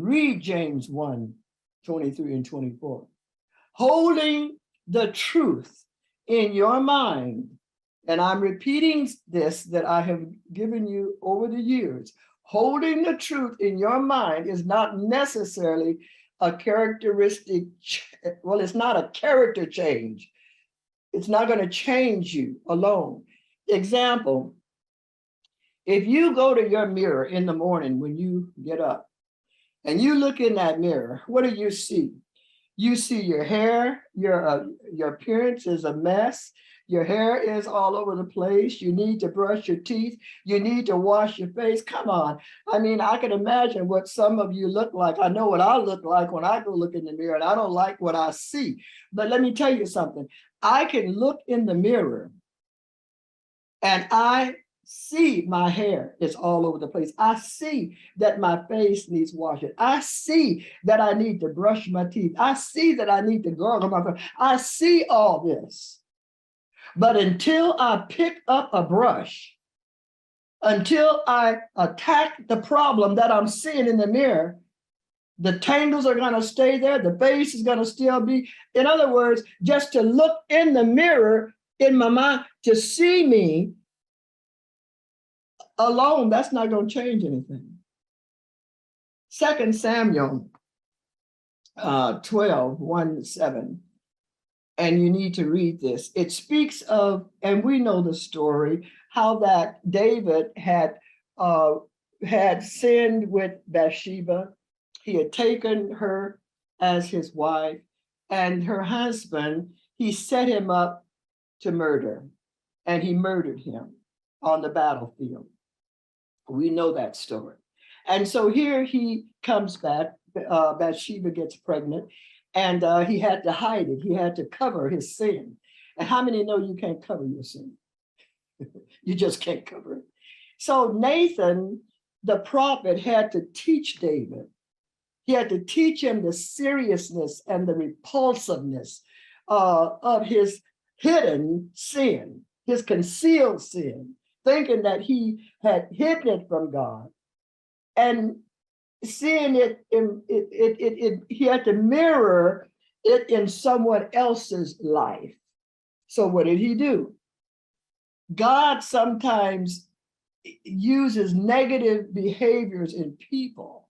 Read James 1:23 and 24. Holding the truth in your mind, and I'm repeating this that I have given you over the years. Holding the truth in your mind is not necessarily a characteristic, well, it's not a character change. It's not going to change you alone. Example, if you go to your mirror in the morning when you get up and you look in that mirror, what do you see? You see your hair, your appearance is a mess. Your hair is all over the place. You need to brush your teeth. You need to wash your face. Come on. I mean, I can imagine what some of you look like. I know what I look like when I go look in the mirror, and I don't like what I see. But let me tell you something. I can look in the mirror and I see my hair is all over the place. I see that my face needs washing. I see that I need to brush my teeth. I see that I need to gargle my face. I see all this. But until I pick up a brush, until I attack the problem that I'm seeing in the mirror, the tangles are going to stay there. The face is going to still be. In other words, just to look in the mirror in my mind, to see me alone, that's not going to change anything. 2 Samuel 12:1-7. And you need to read this. It speaks of, and we know the story, how that David had sinned with Bathsheba. He had taken her as his wife, and her husband, he set him up to murder, and he murdered him on the battlefield. We know that story. And so here he comes back, Bathsheba gets pregnant, and he had to hide it. He had to cover his sin. And how many know you can't cover your sin? You just can't cover it. So Nathan, the prophet, had to teach David. He had to teach him the seriousness and the repulsiveness of his hidden sin, his concealed sin, thinking that he had hidden it from God. And seeing it, he had to mirror it in someone else's life. So what did he do? God sometimes uses negative behaviors in people.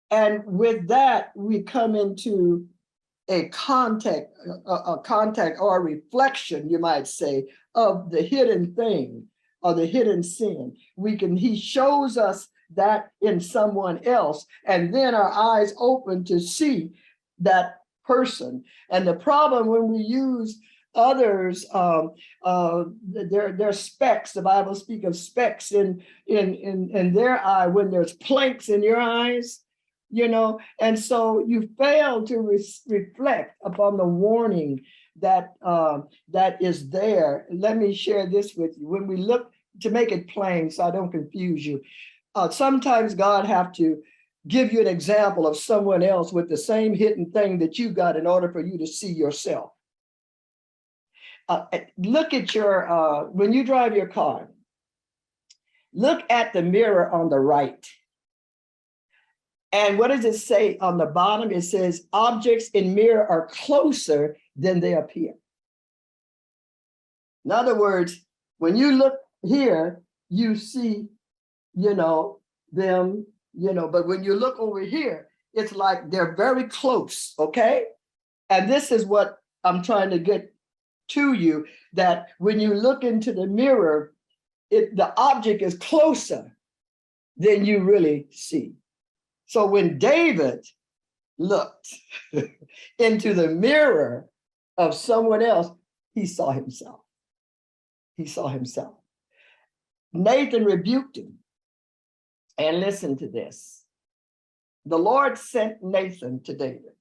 And with that, we come into a contact or a reflection, you might say, of the hidden thing or the hidden sin. He shows us that in someone else, and then our eyes open to see that person. And the problem when we use others, their specks, the Bible speaks of specks in their eye when there's planks in your eyes, you know, and so you fail to reflect upon the warning that is there. Let me share this with you. When we look, to make it plain so I don't confuse you, sometimes God have to give you an example of someone else with the same hidden thing that you got in order for you to see yourself. Look at your, when you drive your car, look at the mirror on the right. And what does it say on the bottom? It says objects in mirror are closer than they appear. In other words, when you look here, you see, you know, them, you know, but when you look over here, it's like they're very close, okay? And this is what I'm trying to get to you, that when you look into the mirror, the object is closer than you really see. So when David looked into the mirror of someone else, he saw himself. He saw himself. Nathan rebuked him. And listen to this. The Lord sent Nathan to David.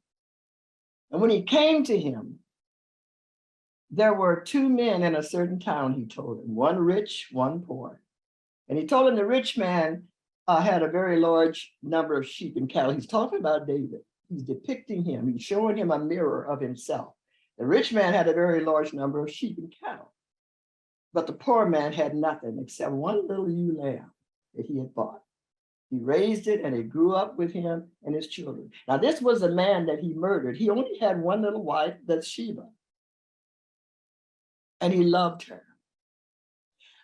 And when he came to him, there were two men in a certain town, he told him, one rich, one poor. And he told him the rich man had a very large number of sheep and cattle. He's talking about David. He's depicting him. He's showing him a mirror of himself. The rich man had a very large number of sheep and cattle. But the poor man had nothing except one little ewe lamb that he had bought. He raised it and it grew up with him and his children. Now, this was a man that he murdered. He only had one little wife, that's Sheba, and he loved her.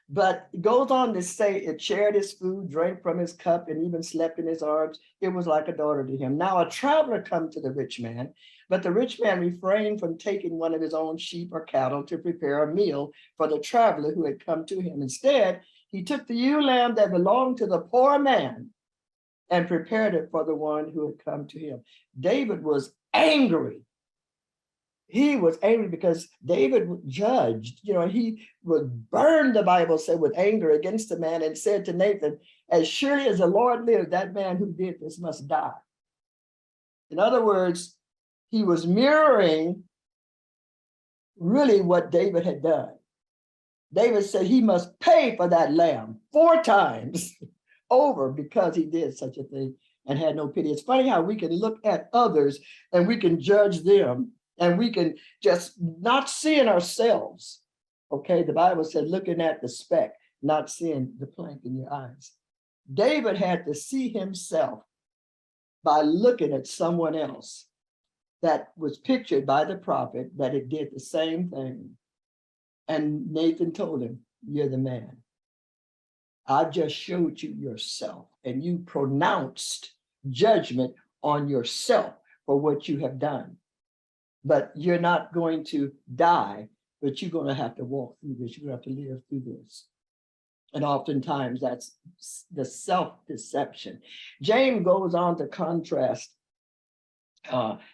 But it goes on to say it shared his food, drank from his cup, and even slept in his arms. It was like a daughter to him. Now a traveler come to the rich man, but the rich man refrained from taking one of his own sheep or cattle to prepare a meal for the traveler who had come to him. Instead, he took the ewe lamb that belonged to the poor man and prepared it for the one who had come to him. David was angry. He was angry because David judged, he would burn, the Bible said, with anger against the man, and said to Nathan, as surely as the Lord lives, that man who did this must die. In other words, he was mirroring really what David had done. David said he must pay for that lamb 4 times over because he did such a thing and had no pity. It's funny how we can look at others and we can judge them, and we can just not seeing ourselves. Okay, the Bible said looking at the speck, not seeing the plank in your eyes. David had to see himself by looking at someone else that was pictured by the prophet that it did the same thing. And Nathan told him, you're the man. I just showed you yourself, and you pronounced judgment on yourself for what you have done. But you're not going to die, but you're going to have to walk through this. You're going to have to live through this. And oftentimes that's the self-deception. James goes on to contrast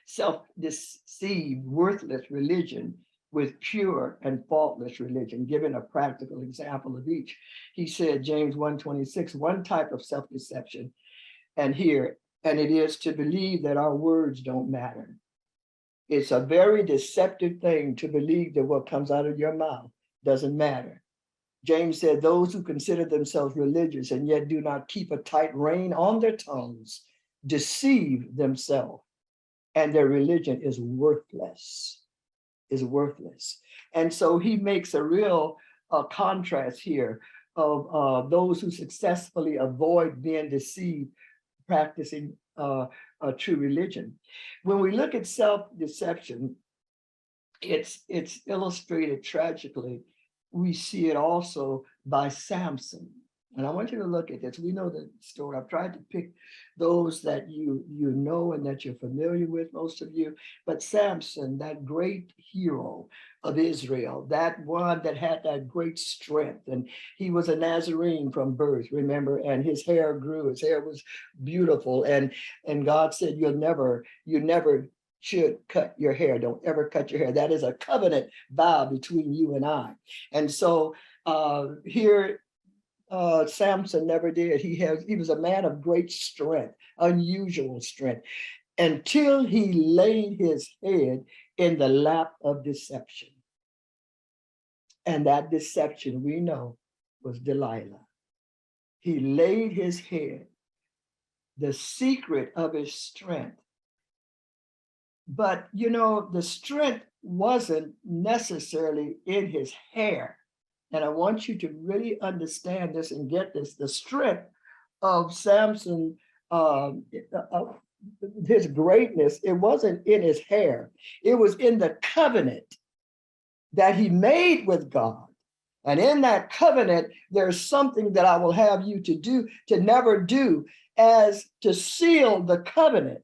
self-deceived, worthless religion with pure and faultless religion, giving a practical example of each. He said, James 1:26, one type of self-deception, and it is to believe that our words don't matter. It's a very deceptive thing to believe that what comes out of your mouth doesn't matter. James said, those who consider themselves religious and yet do not keep a tight rein on their tongues deceive themselves, and their religion is worthless. And so he makes a real contrast here of those who successfully avoid being deceived, practicing a true religion. When we look at self-deception, it's illustrated tragically. We see it also by Samson. And I want you to look at this. We know the story. I've tried to pick those that you know and that you're familiar with, most of you. But Samson, that great hero of Israel, that one that had that great strength, and he was a Nazarene from birth, remember, and his hair grew. His hair was beautiful, and God said, you never should cut your hair. Don't ever cut your hair. That is a covenant vow between you and I. And so here, Samson never did. He was a man of great strength, unusual strength, until he laid his head in the lap of deception. And that deception, we know, was Delilah. He laid his head, the secret of his strength. But the strength wasn't necessarily in his hair. And I want you to really understand this and get this. The strength of Samson, his greatness, it wasn't in his hair. It was in the covenant that he made with God. And in that covenant, there's something that I will have you to do, to never do, as to seal the covenant.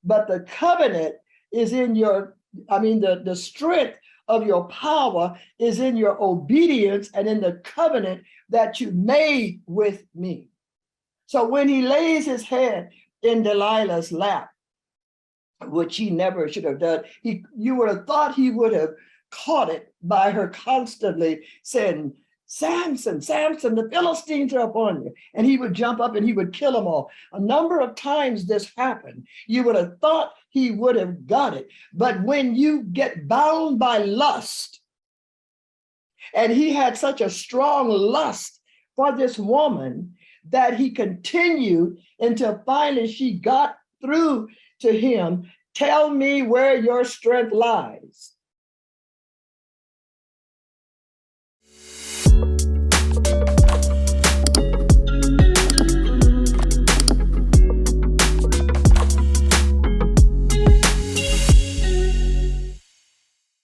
But the covenant is in the strength of your power is in your obedience and in the covenant that you made with me. So when he lays his head in Delilah's lap, which he never should have done, you would have thought he would have caught it by her constantly saying, Samson, Samson, the Philistines are upon you. And he would jump up and he would kill them all. A number of times this happened. You would have thought he would have got it. But when you get bound by lust, and he had such a strong lust for this woman that he continued until finally she got through to him, tell me where your strength lies.